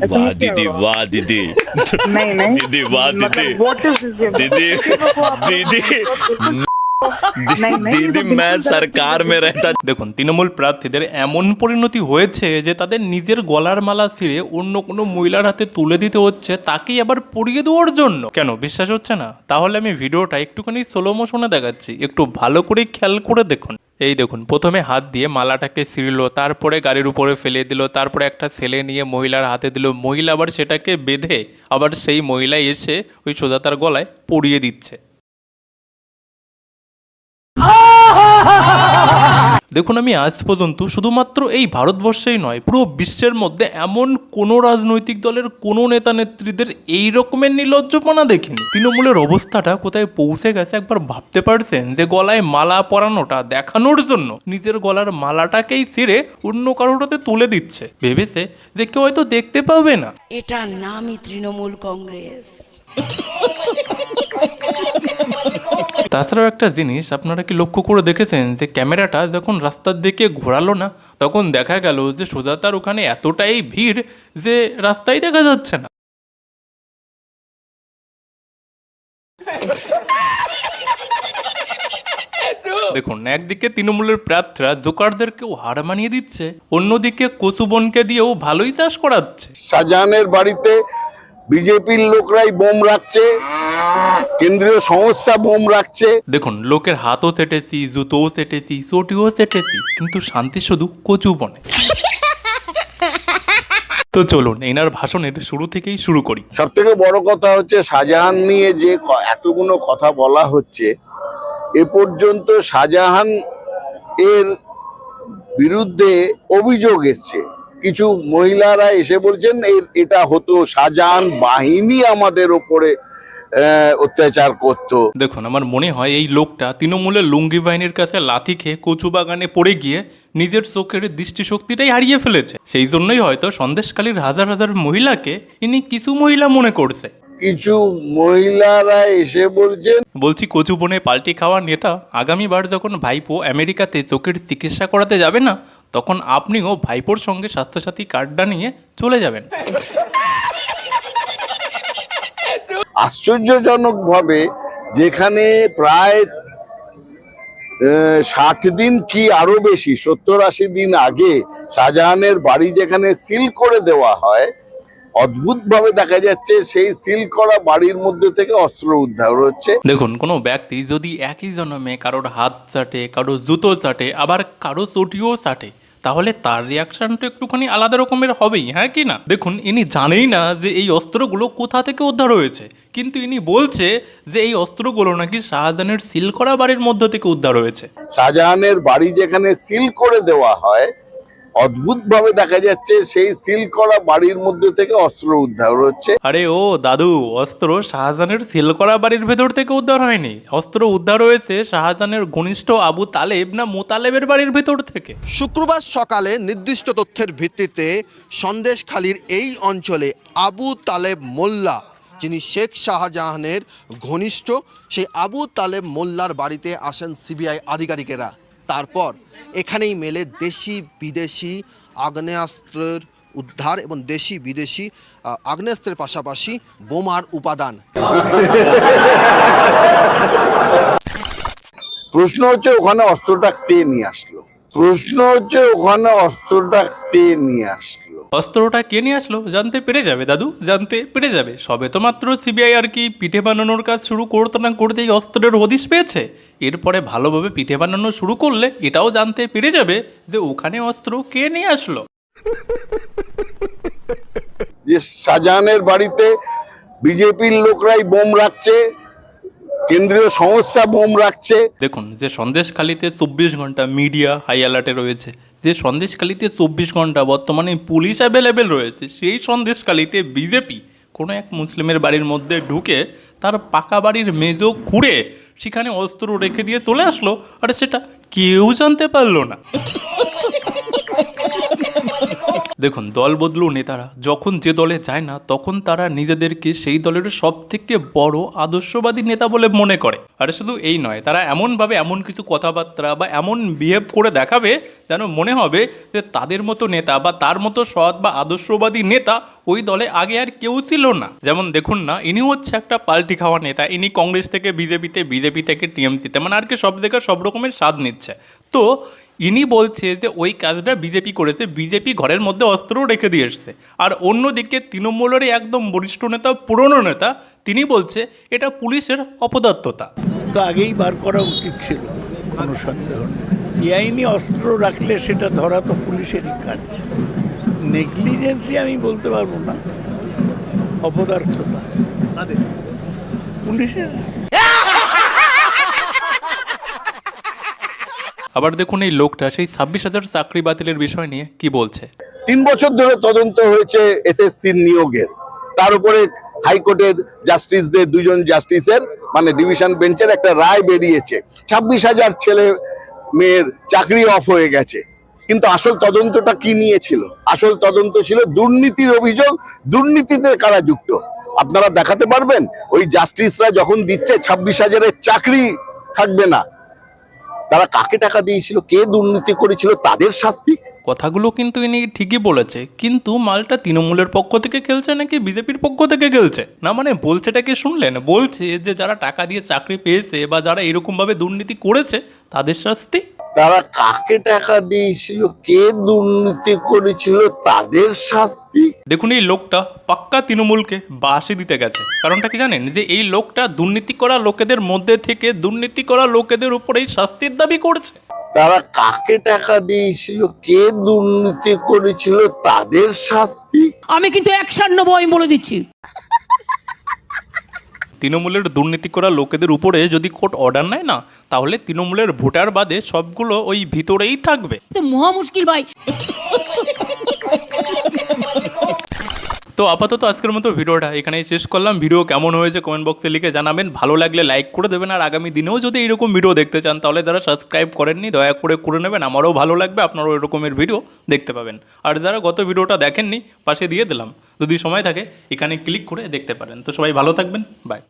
वाह ये क्या दीदी, हुआ? वाह दीदी। नहीं नहीं दीदी वाह दीदी, मतलब व्हाट इज दिस? दीदी दीदी नहीं नहीं ये दीदी तो मैं बिल्कुल गलत सरकार में रहता। দেখুন তৃণমূল প্রার্থীদের এমন পরিণতি হয়েছে যে তাদের নিজের গলার মালা ছিঁড়ে অন্য কোনো মহিলার হাতে তুলে দিতে হচ্ছে, তাকেই আবার পরিয়ে দেওয়ার জন্য। কেন বিশ্বাস হচ্ছে না? তাহলে আমি ভিডিওটা একটুখানি স্লো মোশনে দেখাচ্ছি, একটু ভালো করে খেয়াল করে দেখুন। এই দেখুন, প্রথমে হাত দিয়ে মালাটাকে ছিঁড়লো, তারপরে গাড়ির উপরে ফেলে দিল, তারপরে একটা ছেলে নিয়ে মহিলার হাতে দিল, মহিলা আবার সেটাকে বেঁধে আবার সেই মহিলা এসে ওই সোজা তার গলায় পরিয়ে দিচ্ছে। দেখুন, আমি আজ পর্যন্ত শুধুমাত্র এই ভারতবর্ষেই নয়, পুরো বিশ্বের মধ্যে এমন কোনো রাজনৈতিক দলের কোনো নেতা নেত্রীদের এই রকমের নির্লজ্জপনা দেখিনি। তৃণমূলের অবস্থাটা কোথায় পৌঁছে গেছে একবার ভাবতে পারছেন? যে গলায় মালা পরানোটা দেখানোর জন্য নিজের গলার মালাটাকেই ছিঁড়ে অন্য কারোটাতে তুলে দিচ্ছে, ভেবেছে যে কেউ হয়তো দেখতে পাবে না। এটার নামই তৃণমূল কংগ্রেস। তাছাড়াও একটা জিনিস আপনারা কি লক্ষ্য করে দেখেছেন যে ক্যামেরাটা যখন রাস্তার দিকে ঘোরালো না, তখন দেখা গেল যে সোজা তার ওখানে এতটাই ভিড় যে রাস্তাই দেখা যাচ্ছে না। দেখুন, একদিকে তৃণমূলের প্রার্থীরা জোকারদেরকেও হার মানিয়ে দিচ্ছে, অন্যদিকে কচুবনকে দিয়েও ভালোই চাষ করাচ্ছে। শাহজাহানের বাড়িতে বিজেপির লোকরাই বোম রাখছে, কেন্দ্রীয় সংস্থা বোম রাখছে। দেখুন, লোকের হাতও সেটেছি, জুতোও সেটেছি, চটিও সেটেছি, কিন্তু শান্তি শুধু কচুবনে। তো চলুন এনার ভাষণের শুরু থেকেই শুরু করি। সব থেকে বড় কথা হচ্ছে শাহজাহান নিয়ে যে এতগুলো কথা বলা হচ্ছে, এ পর্যন্ত শাহজাহান এর বিরুদ্ধে অভিযোগ এসছে। কিছু মহিলারা এসে বলছেন এটা হতো, শাহজাহান বাহিনী আমাদের ওপরে অত্যাচার করতো। দেখুন, আমার মনে হয় এই লোকটা তৃণমূলের লুঙ্গি বাহিনীর কাছে লাথি খেয়ে কচু বাগানে পড়ে গিয়ে নিজের চোখের দৃষ্টিশক্তিটাই হারিয়ে ফেলেছে। সেই জন্যই হয়তো সন্দেশখালীর হাজার হাজার মহিলাকে ইনি কিছু মহিলা মনে করছে। কিছু মহিলারা এসে বলছি কচু বনে পাল্টি খাওয়ার নেতা, আগামীবার যখন ভাইপো আমেরিকাতে চোখের চিকিৎসা করাতে যাবে না, তখন আপনিও ভাইপোর সঙ্গে স্বাস্থ্যসাথী কার্ডটা নিয়ে চলে যাবেন। আশ্চর্যজনক ভাবে যেখানে প্রায় 60 দিন কি আরো বেশি, 70-80 দিন আগে শাহজাহানের বাড়ি যেখানে সিল করে দেওয়া হয়, অদ্ভুত ভাবে দেখা যাচ্ছে সেই সিল করা বাড়ির মধ্যে থেকে অস্ত্র উদ্ধার হচ্ছে। দেখুন, কোনো ব্যক্তি যদি একই জন্মে কারোর হাত চাটে, কারো জুতো চাটে, আবার কারো চটিও চাটে, তাহলে তার রিয়াকশন তো একটুখানি আলাদা রকমের হবেই, হ্যাঁ কি না? দেখুন, ইনি জানেই না যে এই অস্ত্রগুলো কোথা থেকে উদ্ধার হয়েছে, কিন্তু ইনি বলছে যে এই অস্ত্রগুলো নাকি শাহজাহানের সিল করা বাড়ির মধ্য থেকে উদ্ধার হয়েছে। শাহজাহানের বাড়ি যেখানে সিল করে দেওয়া হয়, অদ্ভুত ভাবে দেখা যাচ্ছে সেই সিল করা বাড়ির মধ্যে থেকে অস্ত্র উদ্ধার হচ্ছে। আরে ও দাদু, অস্ত্র শাহজাহানের সিল করা বাড়ির ভেতর থেকে উদ্ধার হয়নি, অস্ত্র উদ্ধার হয়েছে শাহজাহানের ঘনিষ্ঠ আবু তালেব না মোতালেবের বাড়ির ভেতর থেকে। শুক্রবার সকালে নির্দিষ্ট তথ্যের ভিত্তিতে সন্দেশখালীর এই অঞ্চলে আবু তালেব মোল্লা, যিনি শেখ শাহজাহানের ঘনিষ্ঠ, সেই আবু তালেব মোল্লার বাড়িতে আসেন সিবিআই আধিকারিকেরা। তারপর এখানেই মেলে দেশি বিদেশি আগ্নেয়াস্ত্রের উদ্ধার এবং দেশি বিদেশি আগ্নেয়াস্ত্রের পাশাপাশি বোমার উপাদান। প্রশ্ন হচ্ছে ওখানে অস্ত্রটা কে নিয়ে আসলো? অস্ত্রটা কে নিয়ে আসলো জানতে পেরে যাবে দাদু, জানতে পেরে যাবে। সবে তো মাত্র সিবিআই আর কি পিঠে বানানোর কাজ শুরু করতে না করতেই অস্ত্রের হদিশ পেয়েছে। এরপরে ভালোভাবে পিঠে বানানো শুরু করলে এটাও জানতে পেরে যাবে যে ওখানে অস্ত্র কে নিয়ে আসলো। যে শাহজাহানের বাড়িতে বিজেপির লোকরাই বোম রাখছে, কেন্দ্রীয় সংস্থা বোম রাখছে। দেখুন, যে সন্দেশখালীতে 24 ঘন্টা মিডিয়া হাই অ্যালার্টে রয়েছে, যে সন্দেশখালীতে 24 ঘন্টা বর্তমানে পুলিশ অ্যাভেলেবেল রয়েছে, সেই সন্দেশখালীতে বিজেপি কোনো এক মুসলিমের বাড়ির মধ্যে ঢুকে তার পাকা বাড়ির মেজো খুঁড়ে সেখানে অস্ত্র রেখে দিয়ে চলে আসলো, আর সেটা কেউ জানতে পারলো না। দেখুন, দল বদলু নেতারা যখন যে দলে যায় না তখন তারা নিজেদেরকে সেই দলের সব থেকে বড় আদর্শবাদী নেতা বলে মনে করে। আর শুধু এই নয়, তারা এমনভাবে এমন কিছু কথাবার্তা বা এমন বিহেভ করে দেখাবে যেন মনে হবে যে তাদের মতো নেতা বা তার মতো সৎ বা আদর্শবাদী নেতা ওই দলে আগে আর কেউ ছিল না। যেমন দেখুন না, ইনি হচ্ছে একটা পাল্টি খাওয়া নেতা, ইনি কংগ্রেস থেকে বিজেপিতে, বিজেপি থেকে টিএমসিতে, মানে আর কি সব জায়গায় সব রকমের স্বাদ নিচ্ছে। তো ইনি বলছে যে ওই কাজটা বিজেপি করেছে, বিজেপি ঘরের মধ্যে অস্ত্রও রেখে দিয়ে এসছে। আর অন্যদিকে তৃণমূলেরই একদম বরিষ্ঠ নেতা, পুরনো নেতা, তিনি বলছে এটা পুলিশের অপদার্থতা। তো আগেই বার করা উচিত ছিল, কোনো সন্দেহ নেই। বেআইনি অস্ত্র রাখলে সেটা ধরা তো পুলিশেরই কাজ। নেগলিজেন্সি আমি বলতে পারবো না, অপদার্থতা পুলিশের। আবার দেখুন এই লোকটা সেই 26,000 চাকরি বাতিলের বিষয় নিয়ে কি বলছে। 3 বছর ধরে তদন্ত হয়েছে এসএসসির নিয়োগের, তার উপরে হাইকোর্টের জাস্টিসদের, 2 জন জাস্টিসের মানে ডিভিশন বেঞ্চের একটা রায় বেরিয়েছে। 26,000 ছেলে মেয়ের চাকরি অফ হয়ে গেছে। কিন্তু আসল তদন্তটা কি নিয়েছিল? আসল তদন্ত ছিল দুর্নীতির অভিযোগ, দুর্নীতিতে কারা যুক্ত আপনারা দেখাতে পারবেন? ওই জাস্টিসরা যখন দিচ্ছে 26,000-এর চাকরি থাকবে না, তারা কাকে টাকা দিয়েছিল, কে দুর্নীতি করেছিল, তাদের শাস্তি। কথাগুলো কিন্তু ইনি ঠিকই বলেছে, কিন্তু মালটা তৃণমূলের পক্ষ থেকে খেলছে নাকি বিজেপির পক্ষ থেকে খেলছে না, মানে বলছেটা কি শুনলেন? বলছে যে যারা টাকা দিয়ে চাকরি পেয়েছে বা যারা এরকমভাবে দুর্নীতি করেছে তাদের শাস্তি। তারা কাকে টাকা দিয়েছিল, কে দুর্নীতি করেছিল, তাদের শাস্তি। দেখুন এই লোকটা পাক্কা তৃণমূলকে বাসি দিতে গেছে। কারণটা কি জানেন? যে এই লোকটা দুর্নীতি করা লোকেদের মধ্যে থেকে দুর্নীতি করা লোকেদের উপরেই শাস্তির দাবি করছে। তারা কাকে টাকা দিয়েছিল, কে দুর্নীতি করেছিল, তাদের শাস্তি। আমি কিন্তু 190 বলে দিচ্ছি। তৃণমূলের দুর্নীতি করা লোকেদের উপরে যদি কোর্ট অর্ডার নেয় না, তাহলে তৃণমূলের ভোটার বাদে সবগুলো ওই ভিতরেই থাকবে। তো মহা মুশকিল ভাই। তো আপাতত আজকের মতো ভিডিওটা এখানেই শেষ করলাম। ভিডিও কেমন হয়েছে কমেন্ট বক্সে লিখে জানাবেন, ভালো লাগলে লাইক করে দেবেন। আর আগামী দিনেও যদি এরকম ভিডিও দেখতে চান তাহলে যারা সাবস্ক্রাইব করেননি দয়া করে নেবেন, আমারও ভালো লাগবে, আপনারাও এরকমের ভিডিও দেখতে পাবেন। আর যারা গত ভিডিওটা দেখেননি পাশে দিয়ে দিলাম, যদি সময় থাকে এখানে ক্লিক করে দেখতে পারেন। তো সবাই ভালো থাকবেন, বাই।